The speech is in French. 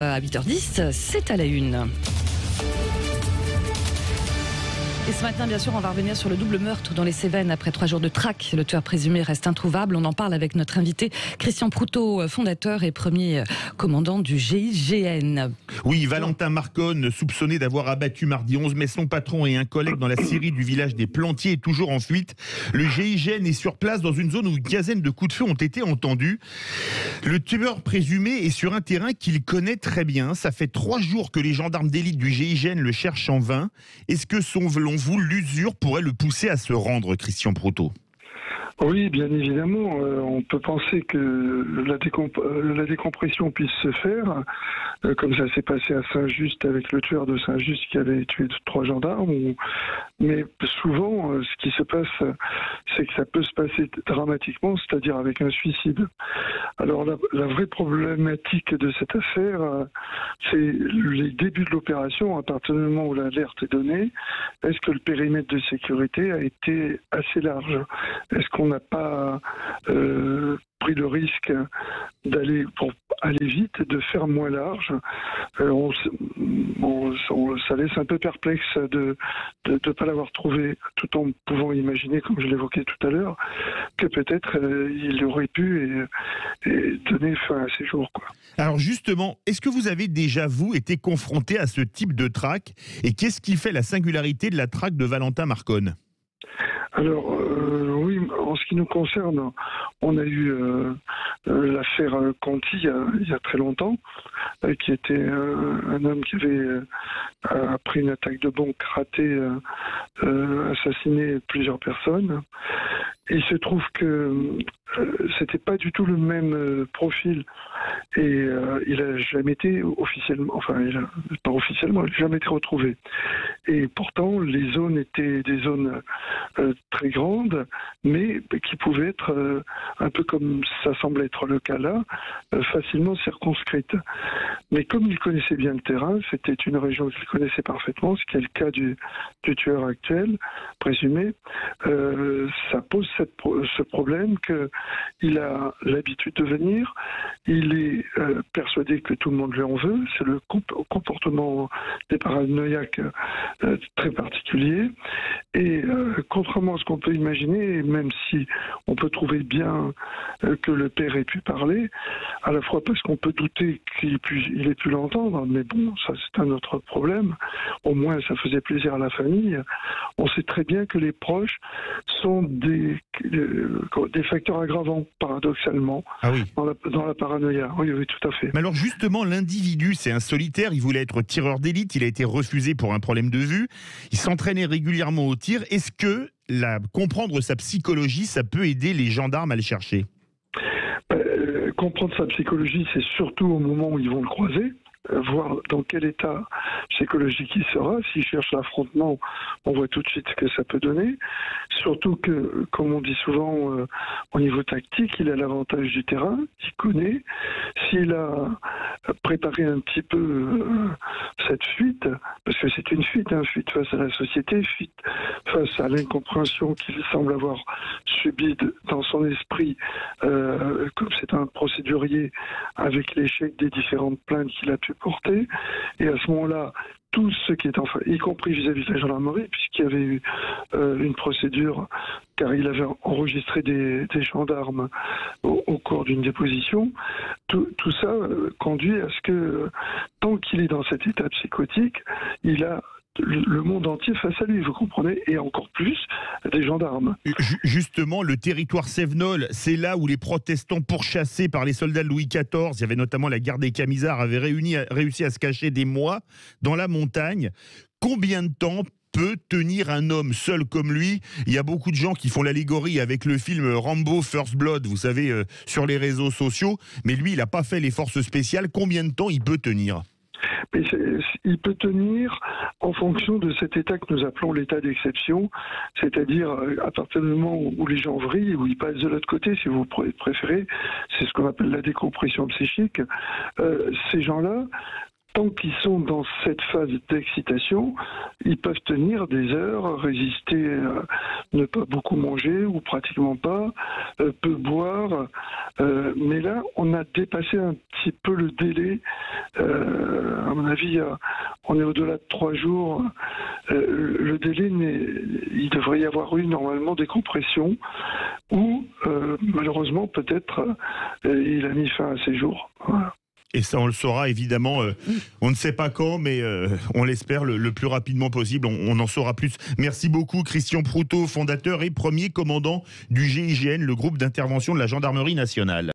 À 8h10, c'est à la une. Et ce matin, bien sûr, on va revenir sur le double meurtre dans les Cévennes après 3 jours de traque. Le tueur présumé reste introuvable. On en parle avec notre invité Christian Proutot, fondateur et premier commandant du GIGN. Oui, Valentin Marconne, soupçonné d'avoir abattu mardi 11 mai son patron et un collègue dans la scierie du village des Plantiers, est toujours en fuite. Le GIGN est sur place dans une zone où une quinzaine de coups de feu ont été entendus. Le tueur présumé est sur un terrain qu'il connaît très bien. Ça fait 3 jours que les gendarmes d'élite du GIGN le cherchent en vain. Est-ce que selon vous, l'usure pourrait le pousser à se rendre, Christian Proutot? Oui, bien évidemment. On peut penser que la décompression puisse se faire, comme ça s'est passé à Saint-Just avec le tueur de Saint-Just qui avait tué 3 gendarmes. Mais souvent, ce qui se passe, c'est que ça peut se passer dramatiquement, c'est-à-dire avec un suicide. Alors la vraie problématique de cette affaire, c'est les débuts de l'opération. À partir du moment où l'alerte est donnée, est-ce que le périmètre de sécurité a été assez large? Est-ce qu'on n'a pas pris le risque d'aller, pour aller vite, de faire moins large? Ça laisse un peu perplexe de ne pas l'avoir trouvé, tout en pouvant imaginer, comme je l'évoquais tout à l'heure, que peut-être il aurait pu et donner fin à ces jours, quoi. Alors justement, est-ce que vous avez déjà, vous, été confronté à ce type de traque? Et qu'est-ce qui fait la singularité de la traque de Valentin Marconne? Alors, oui, en ce qui nous concerne, on a eu l'affaire Conti il y a très longtemps, qui était un homme qui avait, après une attaque de banque ratée, assassiné plusieurs personnes. Et il se trouve que c'était pas du tout le même profil. Et il a jamais été officiellement, pas officiellement, il n'a jamais été retrouvé. Et pourtant, les zones étaient des zones très grandes, mais qui pouvaient être, un peu comme ça semble être le cas là, facilement circonscrites. Mais comme il connaissait bien le terrain, c'était une région qu'il connaissait parfaitement, ce qui est le cas du tueur actuel, présumé, ça pose ce problème qu'il a l'habitude de venir, il est persuadé que tout le monde lui en veut, c'est le comportement des paranoïaques très particulier, et contrairement à ce qu'on peut imaginer, même si on peut trouver bien que le père ait pu parler, à la fois parce qu'on peut douter qu'il ait pu l'entendre, mais bon, ça c'est un autre problème, au moins ça faisait plaisir à la famille. On sait très bien que les proches sont des facteurs aggravants, paradoxalement, dans la paranoïa. Oui, oui, tout à fait. Mais alors justement, l'individu, c'est un solitaire, il voulait être tireur d'élite, il a été refusé pour un problème de vue, il s'entraînait régulièrement au tir. Est-ce que comprendre sa psychologie, ça peut aider les gendarmes à le chercher? Comprendre sa psychologie, c'est surtout au moment où ils vont le croiser, voir dans quel état psychologique il sera. S'il cherche l'affrontement, on voit tout de suite ce que ça peut donner. Surtout que, comme on dit souvent au niveau tactique, il a l'avantage du terrain, il connaît. S'il a préparé un petit peu cette fuite, parce que c'est une fuite face à la société, fuite face à l'incompréhension qu'il semble avoir subie dans son esprit, comme c'est un procédurier, avec l'échec des différentes plaintes qu'il a pu porter. Et à ce moment-là, tout ce qui est y compris vis-à-vis de la gendarmerie, puisqu'il y avait eu une procédure, car il avait enregistré des gendarmes au cours d'une déposition, tout ça conduit à ce que, tant qu'il est dans cet état psychotique, il a le monde entier face à lui, vous comprenez, et encore plus des gendarmes. Justement, le territoire cévenol, c'est là où les protestants pourchassés par les soldats de Louis XIV, il y avait notamment la garde des Camisards, avaient réussi à se cacher des mois dans la montagne. Combien de temps peut tenir un homme seul comme lui? Il y a beaucoup de gens qui font l'allégorie avec le film Rambo First Blood, vous savez, sur les réseaux sociaux, mais lui, il n'a pas fait les forces spéciales. Combien de temps il peut tenir? Mais il peut tenir en fonction de cet état que nous appelons l'état d'exception, c'est-à-dire à partir du moment où les gens vrillent, où ils passent de l'autre côté, si vous préférez, c'est ce qu'on appelle la décompression psychique. Ces gens-là tant qu'ils sont dans cette phase d'excitation, ils peuvent tenir des heures, résister, ne pas beaucoup manger ou pratiquement pas, peu boire. Mais là, on a dépassé un petit peu le délai. À mon avis, on est au-delà de 3 jours. Le délai, il devrait y avoir eu normalement des compressions ou malheureusement peut-être il a mis fin à ses jours. Voilà. Et ça, on le saura évidemment, on ne sait pas quand, mais on l'espère le plus rapidement possible, on en saura plus. Merci beaucoup Christian Proutot, fondateur et premier commandant du GIGN, le groupe d'intervention de la Gendarmerie nationale.